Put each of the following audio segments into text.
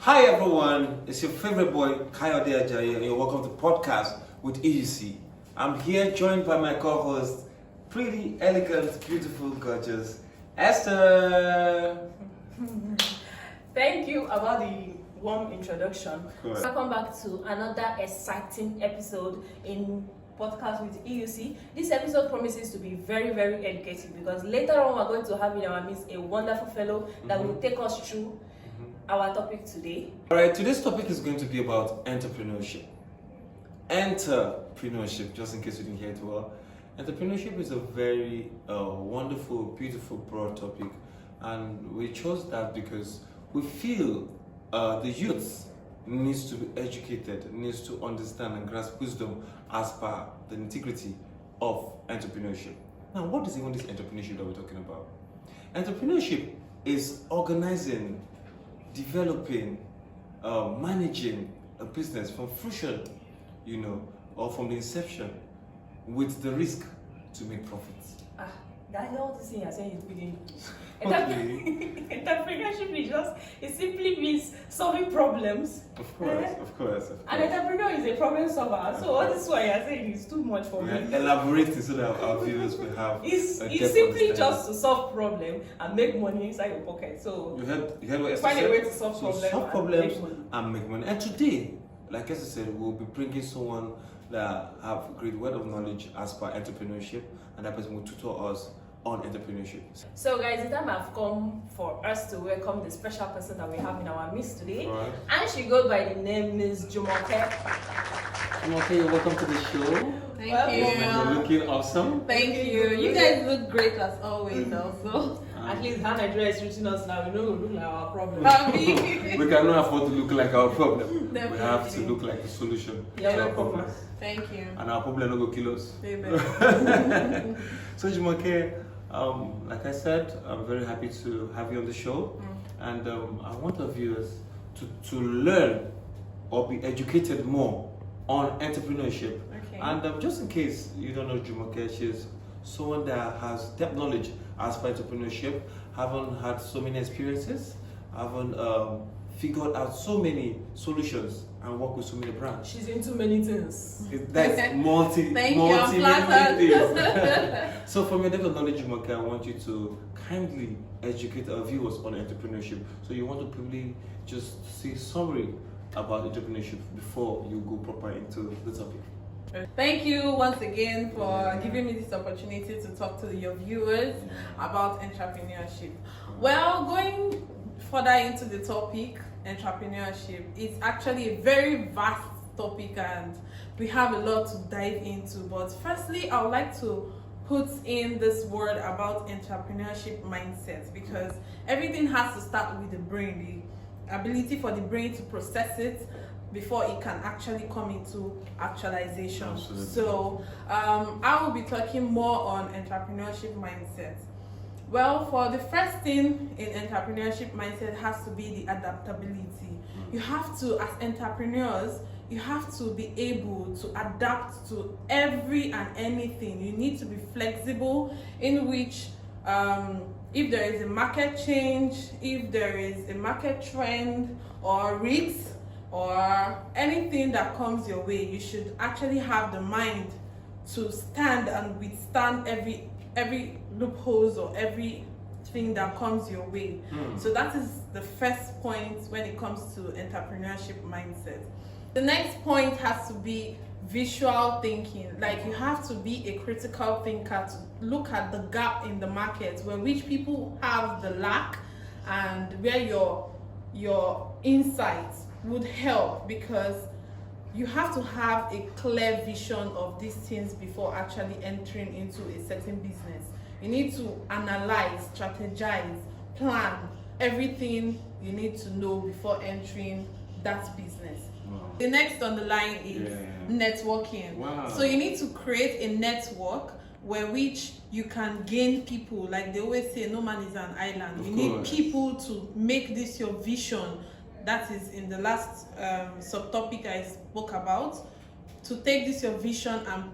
Hi everyone, it's your favorite boy Kayode Ajayi and you're welcome to podcast with EUC. I'm here joined by my co-host, pretty elegant, beautiful, gorgeous Esther. Thank you about the warm introduction. Correct. Welcome back to another exciting episode in podcast with EUC. This episode promises to be very, very educative because later on we're going to have in our midst a wonderful fellow that will take us through our topic today. Alright, today's topic is going to be about entrepreneurship. Entrepreneurship, just in case you didn't hear it well. Entrepreneurship is a very wonderful, beautiful, broad topic, and we chose that because we feel the youth needs to be educated, needs to understand and grasp wisdom as per the integrity of entrepreneurship. Now, what is even this entrepreneurship that we're talking about? Entrepreneurship is organizing, developing, managing a business from fruition, or from the inception with the risk to make profits. That's all the thing you're saying is within Okay. Entrepreneurship is it simply means solving problems. Of course. An entrepreneur is a problem solver. So all this what you're saying is too much for me. Elaborating so that our viewers will have. It's simply just to solve problem and make money inside your pocket. So you heard what Esther find said? a way to solve problems and and make money. And today, like Esther said, we'll be bringing someone that have a great word of knowledge as per entrepreneurship, and that person will tutor us on entrepreneurship. So guys, the time have come for us to welcome the special person that we have in our midst today. Right. And she goes by the name Ms. Jumoke. Okay, you're welcome to the show. Thank You're you. looking awesome. Thank you. You guys look great as always also. At least how Nigeria is reaching us now, we know we look like our problem. We cannot afford to look like our problem. Definitely. We have to look like a solution Yeah, to our welcome. problems. Thank you. And our problem no go kill us. Amen. So Jumoke, like I said, I'm very happy to have you on the show, and I want our viewers to learn or be educated more on entrepreneurship. Okay. And just in case you don't know Jumoke, she's someone that has depth knowledge as per entrepreneurship, haven't had so many experiences, haven't figured out so many solutions and work with so many brands. She's into many things. That's multi Thank you, I'm flattered. things. So from your depth of knowledge, Jumoke, I want you to kindly educate our viewers on entrepreneurship. So you want to probably just say a summary about entrepreneurship before you go proper into the topic. Thank you once again for giving me this opportunity to talk to your viewers about entrepreneurship. Well, going further into the topic, entrepreneurship, it's actually a very vast topic and we have a lot to dive into. But firstly, I would like to put in this word about entrepreneurship mindset, because everything has to start with the brain, the ability for the brain to process it before it can actually come into actualization. Absolutely. So I will be talking more on entrepreneurship mindset. Well, for the first thing in entrepreneurship mindset has to be the adaptability. You have to, as entrepreneurs, you have to be able to adapt to every and anything. You need to be flexible, in which if there is a market change, if there is a market trend or risks or anything that comes your way, you should actually have the mind to stand and withstand every loopholes or everything that comes your way. So that is the first point when it comes to entrepreneurship mindset. The next point has to be visual thinking. Like, you have to be a critical thinker to look at the gap in the market where which people have the lack and where your insights would help, because you have to have a clear vision of these things before actually entering into a certain business. You need to analyze, strategize, plan everything you need to know before entering that business. Wow. The next on the line is networking. Wow. So you need to create a network where which you can gain people. Like they always say, no man is an island. Of You need course. people to make this your vision. That is in the last subtopic I spoke about. To take this your vision and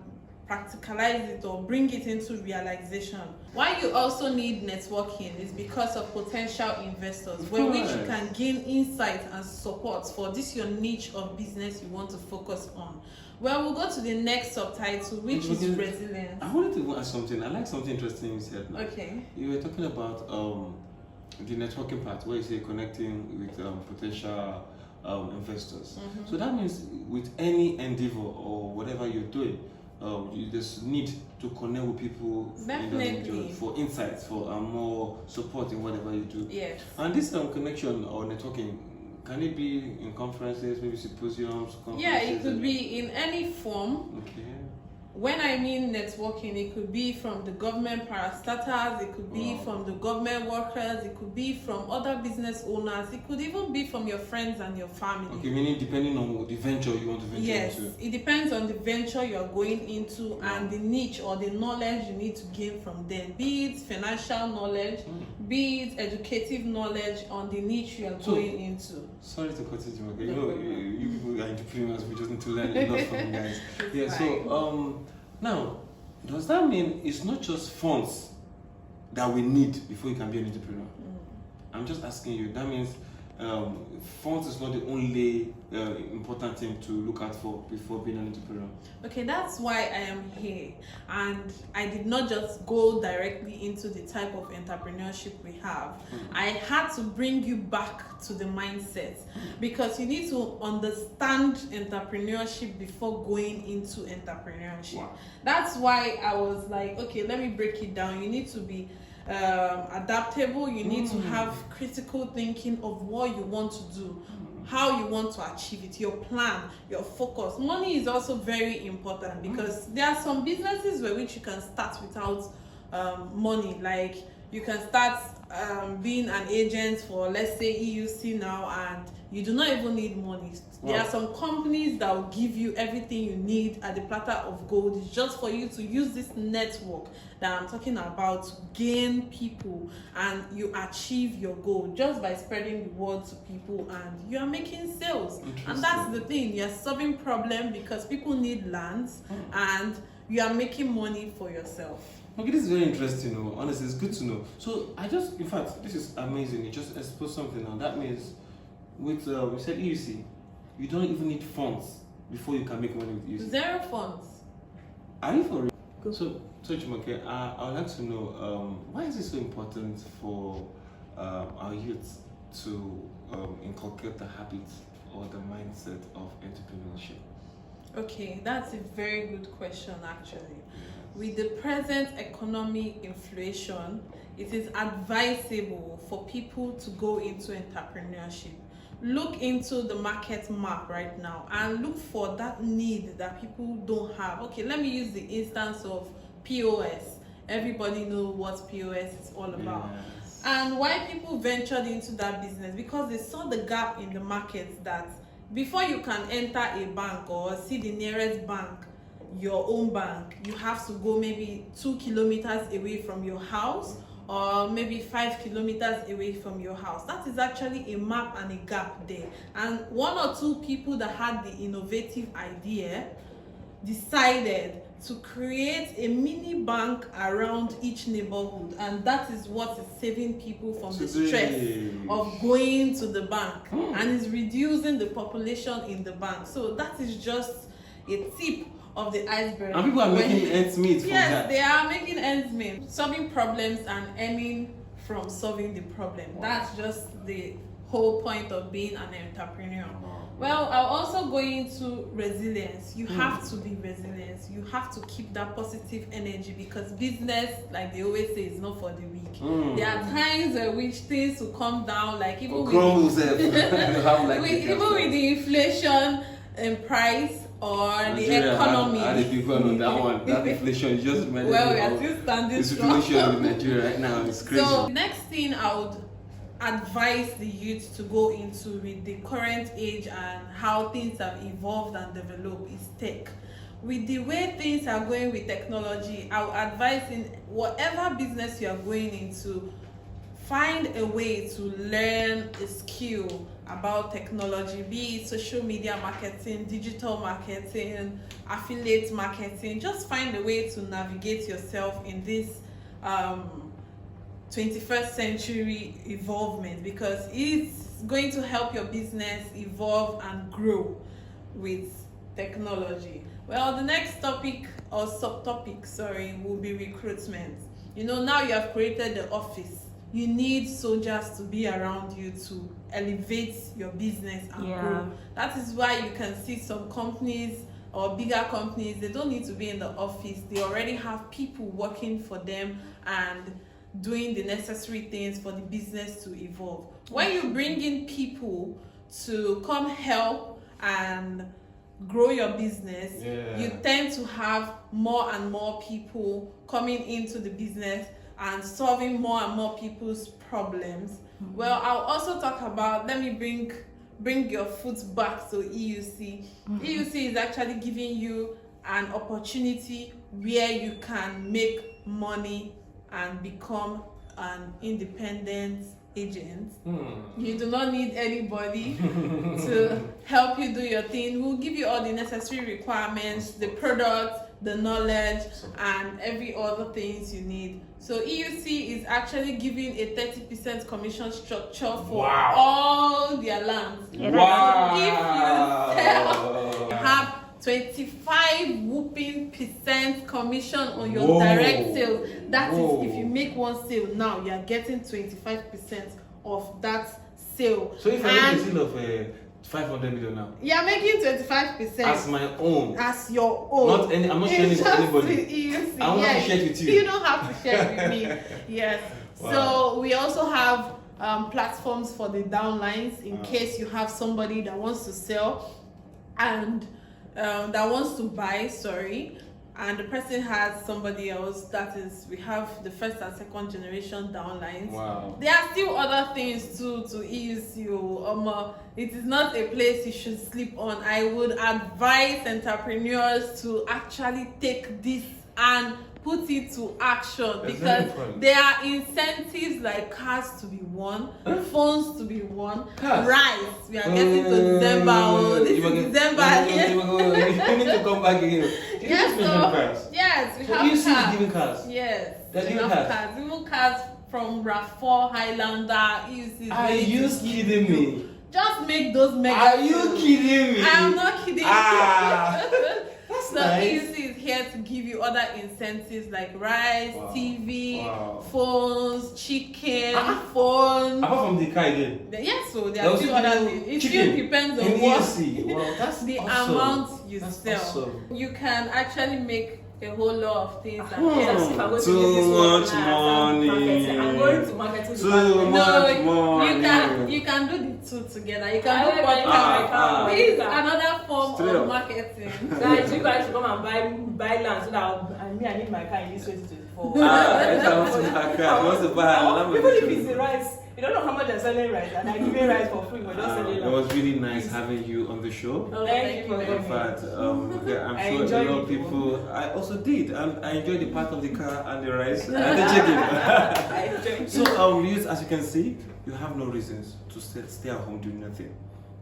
practicalize it or bring it into realization. Why you also need networking is because of potential investors, where which you can gain insight and support for this your niche of business you want to focus on. Well, we'll go to the next subtitle, which is resilience. I wanted to ask something. I like something interesting you said now. Okay. You were talking about the networking part, where you say connecting with potential investors. So that means with any endeavor or whatever you're doing, you just need to connect with people Definitely. for insights, for more support in whatever you do. Yes. And this connection or networking, can it be in conferences, maybe symposiums? Yeah, it could be in any form. Okay. When I mean networking, it could be from the government parastatals, it could be from the government workers, it could be from other business owners, it could even be from your friends and your family. Okay, meaning depending on the venture you want to venture Yes, into. it depends on the venture you're going into and the niche or the knowledge you need to gain from them. Be it financial knowledge, be it educative knowledge on the niche you're going into. Sorry to cut you, okay? You people are entrepreneurs, we just need to learn a lot from you guys. Yeah, so now, does that mean it's not just funds that we need before you can be an entrepreneur? I'm just asking you. That means funds is not the only important thing to look out for before being an entrepreneur. Okay, that's why I am here, and I did not just go directly into the type of entrepreneurship we have. I had to bring you back to the mindset, because you need to understand entrepreneurship before going into entrepreneurship. Wow. That's why I was like, okay, let me break it down. You need to be adaptable. You need to have critical thinking of what you want to do, how you want to achieve it, your plan, your focus. Money is also very important, because there are some businesses where which you can start without money. Like you can start being an agent for, let's say, EUC now, and you do not even need money. Wow. There are some companies that will give you everything you need at the platter of gold. It's just for you to use this network that I'm talking about to gain people, and you achieve your goal just by spreading the word to people, and you are making sales. And that's the thing, you're solving problem because people need lands, and you are making money for yourself. Okay, this is very interesting. Honestly, it's good to know. So in fact, this is amazing. You just exposed something now. That means with we said EUC, you don't even need funds before you can make money with EUC. Zero funds. Are you for real? So Jumoke, I would like to know why is it so important for our youth to inculcate the habits or the mindset of entrepreneurship? Okay, that's a very good question actually. With the present economic inflation, it is advisable for people to go into entrepreneurship. Look into the market map right now and look for that need that people don't have. Okay, let me use the instance of POS. Everybody knows what POS is all about. Yes. And why people ventured into that business? Because they saw the gap in the market that before you can enter a bank or see the nearest bank, your own bank, you have to go maybe 2 kilometers away from your house, or maybe 5 kilometers away from your house. That is actually a map and a gap there. And 1 or 2 people that had the innovative idea decided to create a mini bank around each neighborhood, and that is what is saving people from the stress of going to the bank, and is reducing the population in the bank. So that is just a tip of the iceberg. And people are making ends meet from that. Yes, they are making ends meet, solving problems and earning from solving the problem. Wow. That's just the whole point of being an entrepreneur. Well, I'll also go into resilience. You have to be resilient. You have to keep that positive energy, because business, like they always say, is not for the weak. There are times at which things will come down, like even with the inflation and price or Nigeria the economy. Had a big one on that one. That inflation just reminded well, me we are of still standing the strong. situation in Nigeria right now. It's crazy. So next thing I would advise the youth to go into with the current age and how things have evolved and developed is tech. With the way things are going with technology, I would advise in whatever business you are going into, find a way to learn a skill about technology, be it social media marketing, digital marketing, affiliate marketing. Just find a way to navigate yourself in this 21st century evolvement, because it's going to help your business evolve and grow with technology. Well, the next topic or subtopic, will be recruitment. Now you have created the office. You need soldiers to be around you to elevate your business and grow. That is why you can see some companies or bigger companies, they don't need to be in the office. They already have people working for them and doing the necessary things for the business to evolve. When you bring in people to come help and grow your business, you tend to have more and more people coming into the business and solving more and more people's problems. Well, I'll also talk about, let me bring your foot back to EUC. EUC is actually giving you an opportunity where you can make money and become an independent agent. You do not need anybody to help you do your thing. We'll give you all the necessary requirements, the product, the knowledge, and every other things you need. So EUC is actually giving a 30% commission structure for all their lands. Wow. So if you have 25 whooping percent commission on your direct sales. That is, if you make one sale now, you are getting 25% of that sale. So if I make a sale of 500 million now, you are making 25% as my own, as your own. Not any. I'm not sharing it with anybody. I want to share it with you. You don't have to share it with me. Yes. Wow. So we also have platforms for the downlines in case you have somebody that wants to sell and that wants to buy, and the person has somebody else. That is, we have the first and second generation downlines. Wow. There are still other things too to EUC. It is not a place you should sleep on. I would advise entrepreneurs to actually take this and put it to action, because there are incentives like cars to be won, phones to be won, rice. We are getting to December. This is December. You need to come back again. Yes, we have EUC cars. is giving cars. Yes, They're we giving have cars. Even cars from RAV4, Highlander. EUC. Are you kidding me? Just make those mega. Are you kidding me? I'm not kidding. That's So nice. EUC is here to give you other incentives like rice, TV, Wow. phones, chicken, phone. Apart from the car again. Yes, so there There are was still other things. It still depends on in what EUC. Wow, that's the awesome. amount you That's sell. awesome. You can actually make a whole lot of things. If I go to Too do this much work now, money. I'm going to marketing Too department. much money. You can do the two together. You I can do will buy podcast. car. This is another form Straight of up. marketing. Guys, you guys should come and buy land so that I need my car in this 2024. If I want to buy a car, I want to buy a Even if it's the rice, you don't know how much they're selling rice, and I'm giving rice for free. We're just selling It rice. was really nice having you on the show. Oh, Thank you for In having me. fact, I'm I sure a enjoyed lot of it. people. I also did, and I enjoyed the part of the car and the rice and the chicken. I enjoyed it. So, youth, as you can see, you have no reasons to stay at home doing nothing.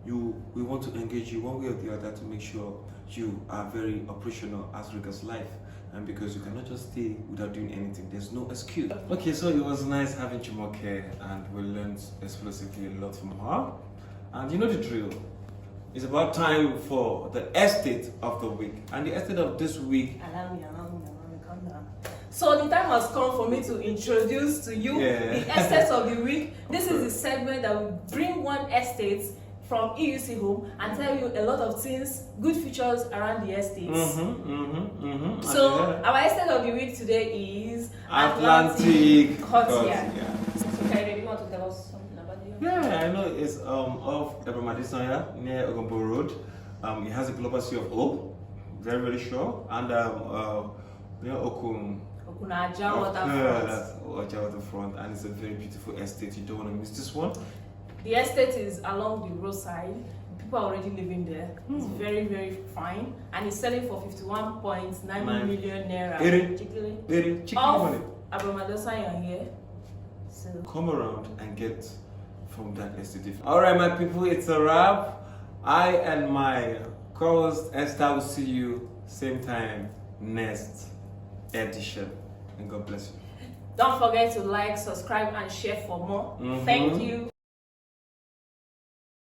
We want to engage you one way or the other to make sure you are very operational as regards life. And because you cannot just stay without doing anything, there's no excuse. Okay, so it was nice having Jumoke, and we learned explosively a lot from her. And you know the drill. It's about time for the estate of the week. And the estate of this week. Allow me, calm down. So the time has come for me to introduce to you the estates of the week. This is the segment that will bring one estate from EUC home and tell you a lot of things, good features around the estates. So our estate of the week today is Atlantic Courtyard. Courtyard. So Kaide, do you want to tell us something about the Yeah, I know it's off Ebromadisanya near Ogombo Road. It has a global sea of hope, very very sure, and near Okun. Okunaja That's Waterfront. Oja Waterfront, and it's a very beautiful estate. You don't want to miss this one. The estate is along the roadside. People are already living there. It's very, very fine. And it's selling for 51.9 million naira. Very cheap money. Off Abromadosanya here. to come around and get from darkness to difference. All right, my people, it's a wrap. I and my co-host Esther will see you same time next edition. And God bless you. don't forget to like, subscribe, and share for more. Thank you.